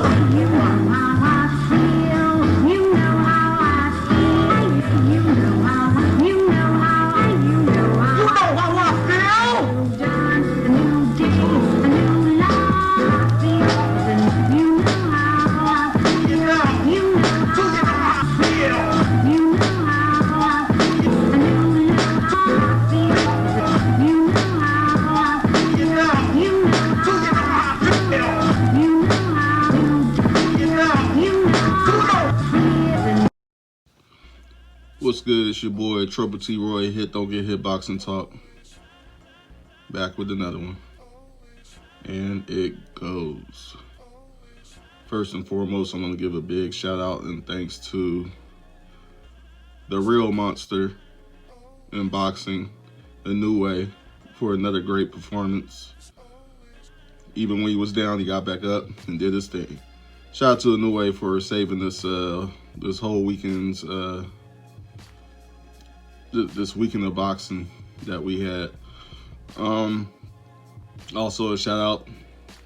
You know how I feel. You know how I feel. You know how I feel. A new day, a new life begins. You know how I feel. You know how I feel. You know how I feel. A new life begins. You know how I feel. You know how I feel. What's good? It's your boy Trouble T Roy. Hit Don't Get Hit Boxing Talk. Back with another one. And it goes. First and foremost, I'm going to give a big shout out and thanks to the real monster in boxing, A New Way, for another great performance. Even when he was down, he got back up and did his thing. Shout out to A New Way for saving this this whole weekend's this weekend of boxing that we had. Also a shout out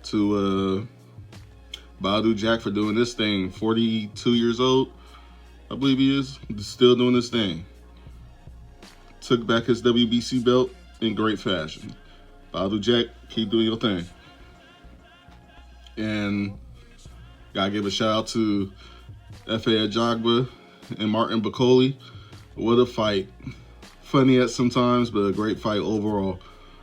to Badu Jack for doing this thing. 42 years old, I believe he is, still doing this thing. Took back his WBC belt in great fashion. Badu Jack, keep doing your thing. And gotta give a shout out to F.A. Ajagba and Martin Bakole. What a fight. Funny at sometimes, but a great fight overall.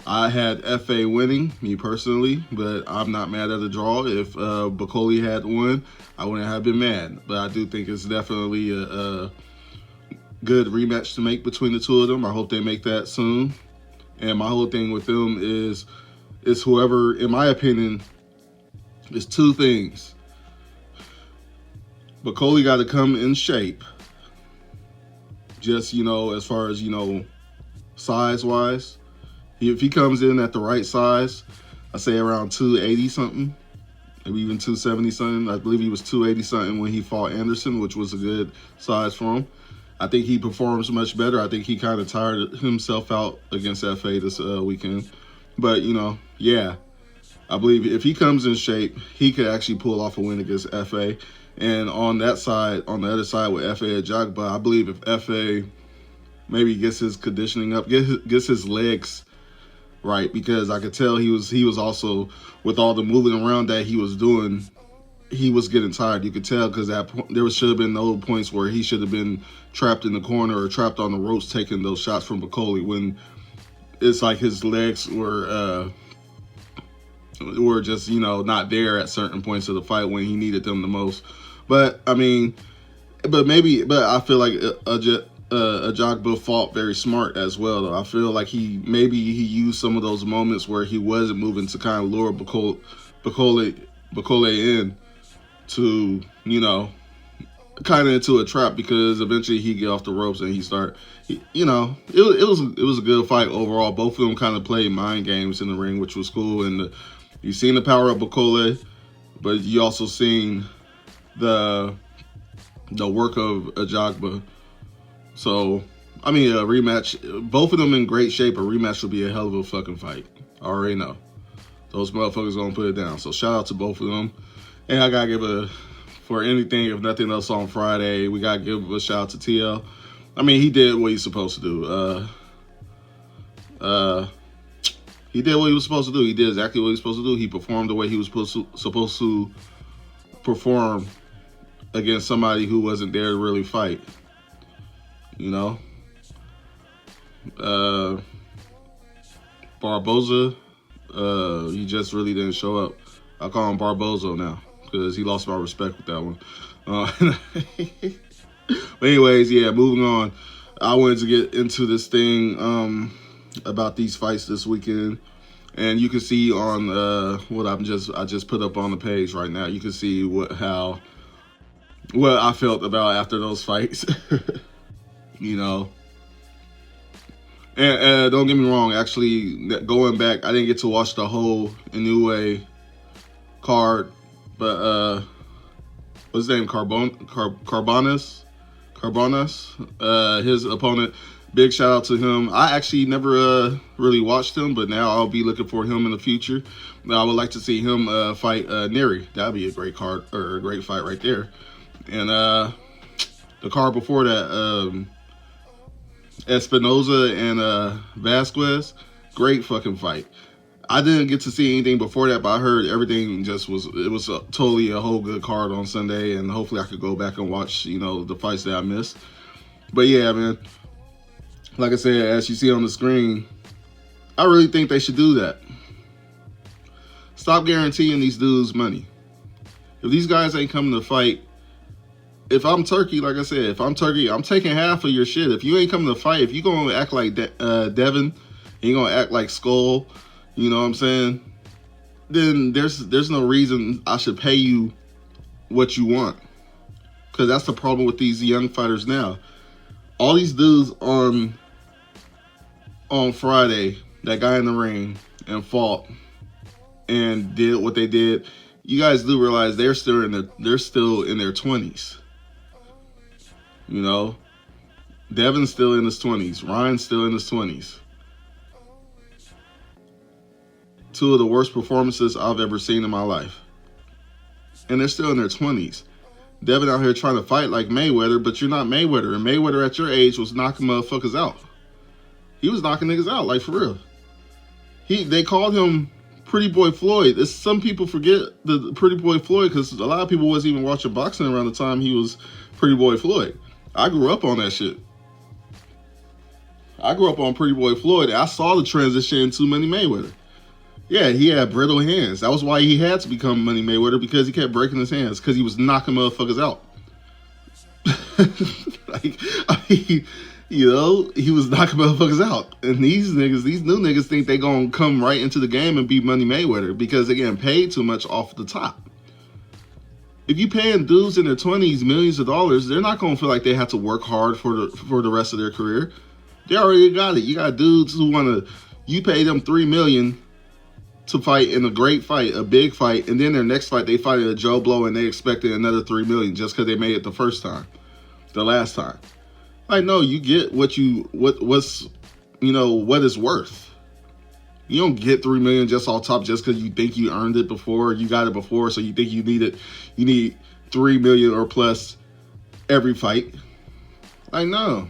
I had F.A. winning, me personally, but I'm not mad at the draw. If Bakole had won, I wouldn't have been mad. But I do think it's definitely a good rematch to make between the two of them. I hope they make that soon. And my whole thing with them is whoever, in my opinion, is two things. Bakole got to come in shape. Just, as far as, size-wise. If he comes in at the right size, I say around 280 something, maybe even 270 something. I believe he was 280 something when he fought Anderson, which was a good size for him. I think he performs much better. I think he kind of tired himself out against FA this weekend. But, yeah, I believe if he comes in shape, he could actually pull off a win against FA. And on that side, on the other side with F.A. Ajagba, I believe if F.A. maybe gets his conditioning up, gets his legs right, because I could tell he was also, with all the moving around that he was doing, he was getting tired. You could tell because there should have been no points where he should have been trapped in the corner or trapped on the ropes taking those shots from Bakole, when it's like his legs were just, not there at certain points of the fight when he needed them the most. But I mean, but I feel like Ajagba fought very smart as well, though. I feel like he used some of those moments where he wasn't moving to kind of lure Bakole in to, kind of into a trap, because eventually he get off the ropes and it was a good fight overall. Both of them kind of played mind games in the ring, which was cool. And you've seen the power of Bakole, but you also seen the work of Ajagba. So, I mean, a rematch, both of them in great shape, a rematch would be a hell of a fucking fight. I already know. Those motherfuckers gonna put it down. So shout out to both of them. And I gotta give for anything, if nothing else on Friday, we gotta give a shout out to TL. I mean, he did what he's supposed to do. He did what he was supposed to do. He did exactly what he was supposed to do. He performed the way he was supposed to perform against somebody who wasn't there to really fight. Barboza, he just really didn't show up. I call him Barbozo now because he lost my respect with that one. But anyways, yeah, moving on. I wanted to get into this thing about these fights this weekend, and you can see on what I just put up on the page right now. You can see what I felt about after those fights. And don't get me wrong, actually, going back, I didn't get to watch the whole Inoue card, but what's his name, Carbonas, his opponent. big shout out to him. I actually never really watched him, but now I'll be looking for him in the future. I would like to see him fight Neri. That'd be a great card, or a great fight right there. And the card before that, Espinoza and Vasquez, great fucking fight. I didn't get to see anything before that, but I heard everything just was, it was totally a whole good card on Sunday, and hopefully I could go back and watch, you know, the fights that I missed. But yeah, man, like I said, as you see on the screen, I really think they should do that. Stop guaranteeing these dudes money. If these guys ain't coming to fight, if I'm Turkey, like I said, if I'm Turkey, I'm taking half of your shit. If you ain't coming to fight, if you gonna act like Devin, you gonna act like Scull, you know what I'm saying? Then there's no reason I should pay you what you want. Because that's the problem with these young fighters now. All these dudes on Friday, that guy in the ring and fought and did what they did. You guys do realize they're still in their 20s. You know, Devin's still in his 20s. Ryan's still in his 20s. Two of the worst performances I've ever seen in my life. And they're still in their 20s. Devin out here trying to fight like Mayweather, but you're not Mayweather. And Mayweather at your age was knocking motherfuckers out. He was knocking niggas out, like for real. They called him Pretty Boy Floyd. Some people forget the Pretty Boy Floyd because a lot of people wasn't even watching boxing around the time he was Pretty Boy Floyd. I grew up on that shit. I grew up on Pretty Boy Floyd. I saw the transition into Money Mayweather. Yeah, he had brittle hands. That was why he had to become Money Mayweather, because he kept breaking his hands, because he was knocking motherfuckers out. You know, he was knocking motherfuckers out. And these new niggas think they gonna come right into the game and be Money Mayweather because they're getting paid too much off the top. If you paying dudes in their 20s millions of dollars, they're not gonna feel like they have to work hard for the rest of their career. They already got it. You got dudes who you pay them $3 million to fight in a great fight, a big fight, and then their next fight they fight at a Joe Blow and they expected another $3 million just because they made it the first time, the last time. Like, no, you get what it's worth. You don't get $3 million just off top just because you think you earned it before, you got it before, so you think you need $3 million or plus every fight. Like, no.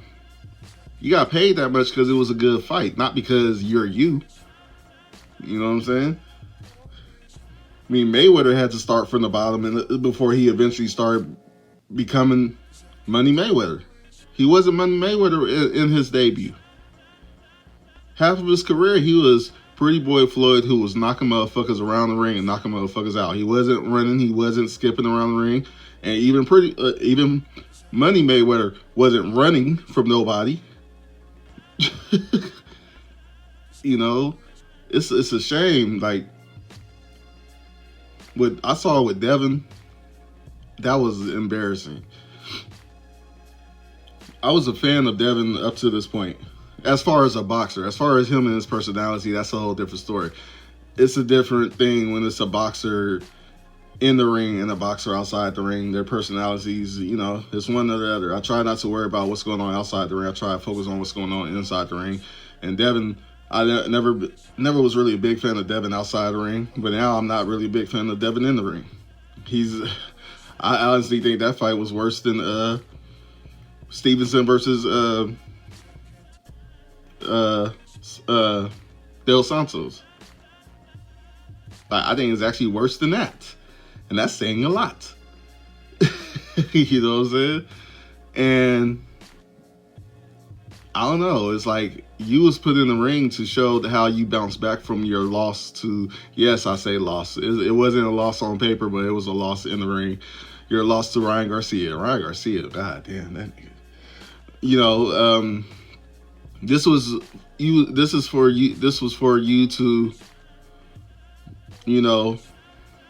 You got paid that much because it was a good fight, not because you're you. You know what I'm saying? I mean, Mayweather had to start from the bottom before he eventually started becoming Money Mayweather. He wasn't Money Mayweather in his debut. Half of his career, he was Pretty Boy Floyd, who was knocking motherfuckers around the ring and knocking motherfuckers out. He wasn't running. He wasn't skipping around the ring. And even Money Mayweather wasn't running from nobody. You know, it's a shame. Like, what I saw with Devin, that was embarrassing. I was a fan of Devin up to this point. As far as a boxer, as far as him and his personality, that's a whole different story. It's a different thing when it's a boxer in the ring and a boxer outside the ring. Their personalities, you know, it's one or the other. I try not to worry about what's going on outside the ring. I try to focus on what's going on inside the ring. And Devin, I never was really a big fan of Devin outside the ring, but now I'm not really a big fan of Devin in the ring. I honestly think that fight was worse than Stevenson versus Del Santos. I think it's actually worse than that. And that's saying a lot. You know what I'm saying? And I don't know. It's like you was put in the ring to show how you bounced back from your loss to, yes, I say loss. It wasn't a loss on paper, but it was a loss in the ring. Your loss to Ryan Garcia. Ryan Garcia, god damn, that nigga. You know, this was for you to, you know,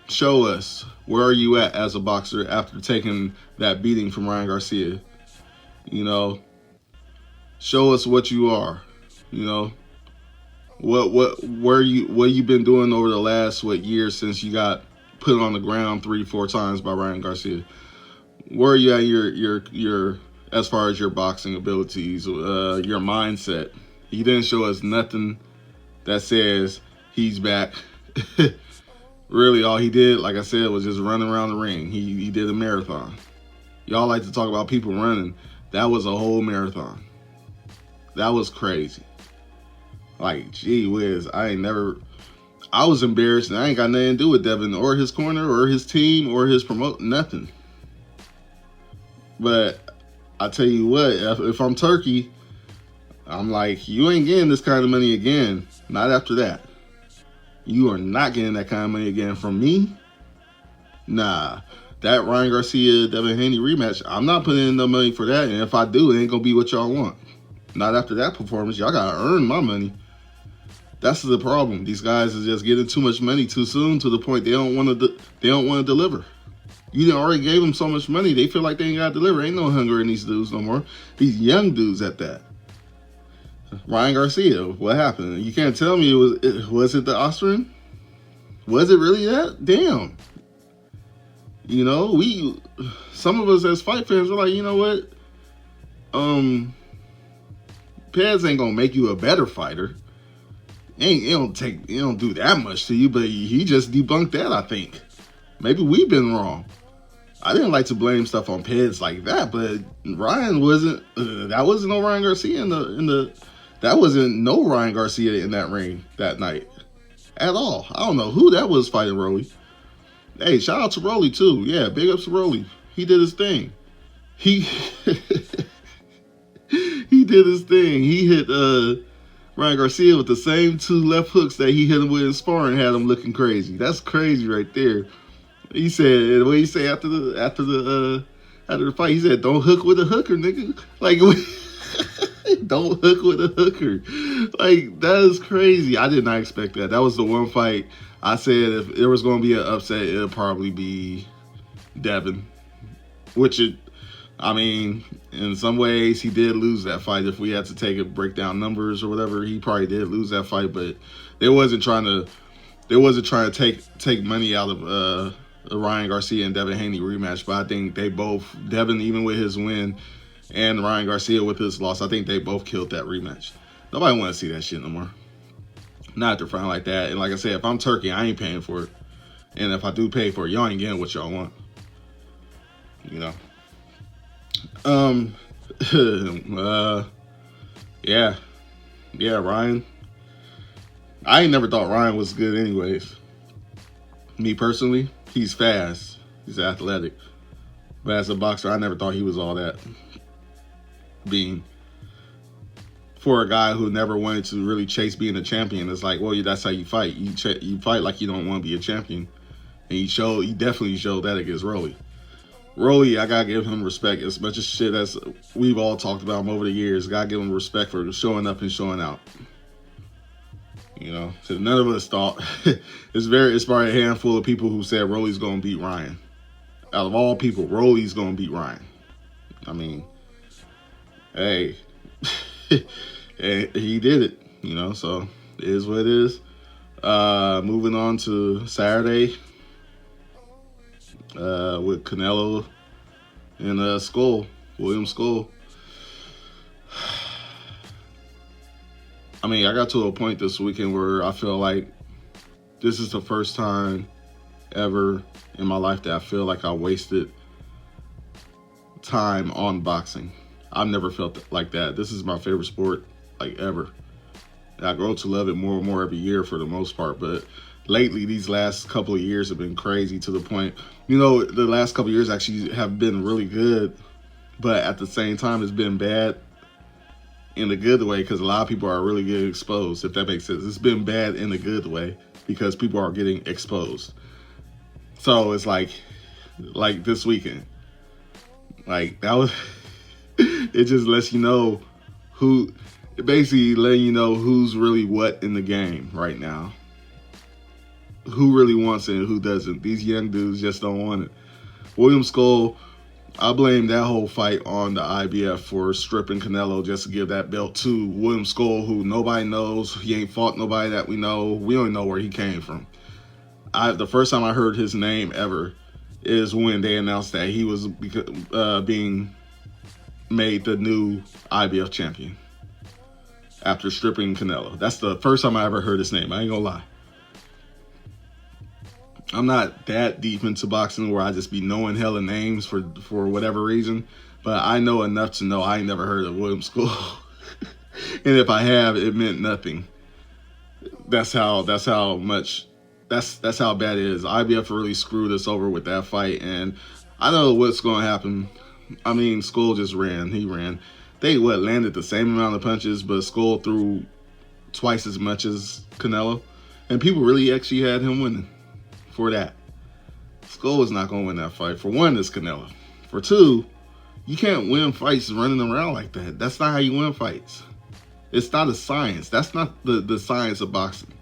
show us where are you at as a boxer after taking that beating from Ryan Garcia. You know, show us what you are. You know, what you've been doing over the last year since you got put on the ground 3-4 times by Ryan Garcia. Where are you at as far as your boxing abilities, your mindset. He didn't show us nothing that says he's back. Really, all he did, like I said, was just run around the ring. He did a marathon. Y'all like to talk about people running. That was a whole marathon. That was crazy. Like, gee whiz, I was embarrassed, and I ain't got nothing to do with Devin or his corner or his team or his nothing. But I tell you what, if I'm Turkey, I'm like, you ain't getting this kind of money again. Not after that. You are not getting that kind of money again from me. Nah. That Ryan Garcia, Devin Haney rematch, I'm not putting in no money for that. And if I do, it ain't going to be what y'all want. Not after that performance. Y'all got to earn my money. That's the problem. These guys are just getting too much money too soon to the point they don't want to deliver. You done already gave them so much money, they feel like they ain't got to deliver. Ain't no hunger in these dudes no more. These young dudes at that. Ryan Garcia, what happened? You can't tell me was it the Austrian? Was it really that? Damn. You know, some of us as fight fans are like, you know what? Pez ain't gonna make you a better fighter. It don't do that much to you, but he just debunked that, I think. Maybe we've been wrong. I didn't like to blame stuff on Pez like that, but Ryan wasn't. That wasn't no Ryan Garcia that wasn't no Ryan Garcia in that ring that night at all. I don't know who that was fighting Rolly. Hey, shout out to Rolly too. Yeah, big ups to Rolly. He did his thing. He did his thing. He hit Ryan Garcia with the same 2 left hooks that he hit him with in sparring, had him looking crazy. That's crazy right there. He said, what he say after the fight? He said, "Don't hook with a hooker, nigga." Like, don't hook with a hooker. Like, that is crazy. I did not expect that. That was the one fight I said if there was going to be an upset, it would probably be Devin. I mean, in some ways, he did lose that fight. If we had to break down numbers or whatever, he probably did lose that fight. But they wasn't trying to take money out of the Ryan Garcia and Devin Haney rematch. But I think they both, Devin even with his win and Ryan Garcia with his loss, I think they both killed that rematch. Nobody want to see that shit no more. Not after fighting like that. And like I said, if I'm Turkey, I ain't paying for it. And if I do pay for it, y'all ain't getting what y'all want. You know. Yeah, Ryan. I ain't never thought Ryan was good anyways. Me personally, he's fast. He's athletic. But as a boxer, I never thought he was all that. For a guy who never wanted to really chase being a champion, it's like, well, that's how you fight. You fight like you don't want to be a champion. And he definitely showed that against Rolly. Rolly, I gotta give him respect. As much as shit as we've all talked about him over the years, gotta give him respect for showing up and showing out. You know, so none of us thought it's probably a handful of people who said Rolly's gonna beat Ryan. Out of all people, Rolly's gonna beat Ryan. I mean, hey, he did it. You know, so it is what it is. Moving on to Saturday. With Canelo and Scull, William Scull. I mean, I got to a point this weekend where I feel like this is the first time ever in my life that I feel like I wasted time on boxing. I've never felt like that. This is my favorite sport, like, ever. And I grow to love it more and more every year for the most part, but lately, these last couple of years have been crazy to the point, you know, the last couple of years actually have been really good, but at the same time, it's been bad in a good way because a lot of people are really getting exposed, if that makes sense. It's been bad in a good way because people are getting exposed. So it's like this weekend, like that was, it just lets you know basically letting you know who's really what in the game right now. Who really wants it and who doesn't. These young dudes just don't want it. William Scull, I blame that whole fight on the IBF for stripping Canelo just to give that belt to William Scull, who nobody knows. He ain't fought nobody that we know. We don't know where he came from. The first time I heard his name ever is when they announced that he was being made the new IBF champion after stripping Canelo. That's the first time I ever heard his name. I ain't gonna lie. I'm not that deep into boxing where I just be knowing hella names for whatever reason, but I know enough to know I ain't never heard of William Scull. And if I have, it meant nothing. That's how bad it is. IBF really screwed us over with that fight, and I know what's going to happen. I mean, Scull just ran. He ran. They landed the same amount of punches, but Scull threw twice as much as Canelo, and people really actually had him winning for that. Scull is not going to win that fight. For one, it's Canelo. For two, you can't win fights running around like that. That's not how you win fights. It's not a science. That's not the science of boxing.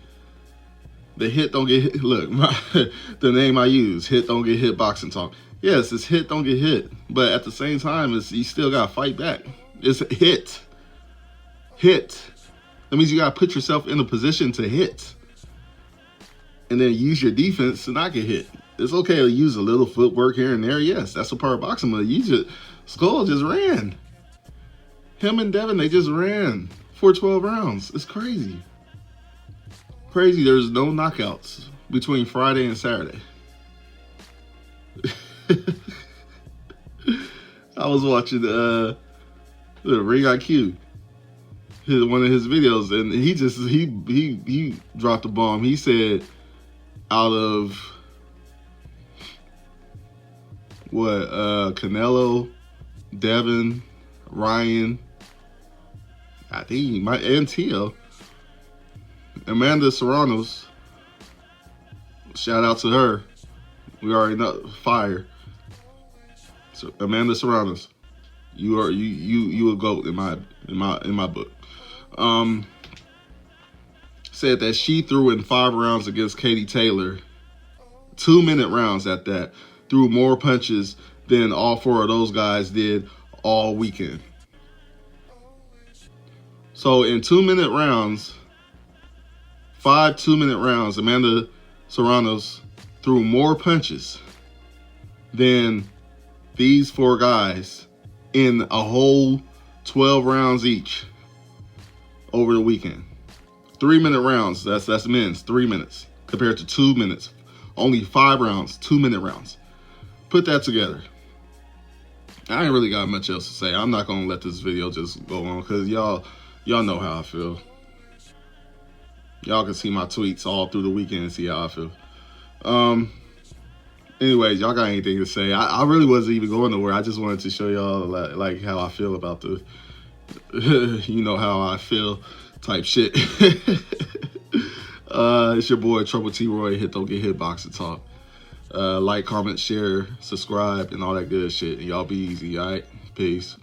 The hit don't get hit. Look, the name I use, hit don't get hit boxing talk. Yes, it's hit don't get hit. But at the same time, you still got to fight back. It's hit. Hit. That means you got to put yourself in a position to hit. And then use your defense to not get hit. It's okay to use a little footwork here and there. Yes, that's a part of boxing. But Scull just ran. Him and Devin, they just ran for 12 rounds. It's crazy. Crazy. There's no knockouts between Friday and Saturday. I was watching the Ring IQ, one of his videos, and he dropped a bomb. He said, out of Canelo, Devin, Ryan, I think he might, and Tio, Amanda Serrano's, shout out to her. We already know, fire. So Amanda Serrano's, you a GOAT in my book. Said that she threw in 5 rounds against Katie Taylor, 2-minute rounds at that, threw more punches than all 4 of those guys did all weekend. So in 2-minute rounds, 5 2-minute rounds, Amanda Serrano's threw more punches than these 4 guys in a whole 12 rounds each over the weekend. 3-minute rounds, that's men's, 3 minutes compared to 2 minutes. Only 5 rounds, 2-minute rounds. Put that together. I ain't really got much else to say. I'm not gonna let this video just go on because y'all know how I feel. Y'all can see my tweets all through the weekend and see how I feel. Anyways, y'all got anything to say? I really wasn't even going nowhere. I just wanted to show y'all like how I feel about the you know how I feel type shit. It's your boy Trouble T Roy. Hit don't get hit boxing talk. Like, comment, share, subscribe, and all that good shit. And y'all be easy, alright? Peace.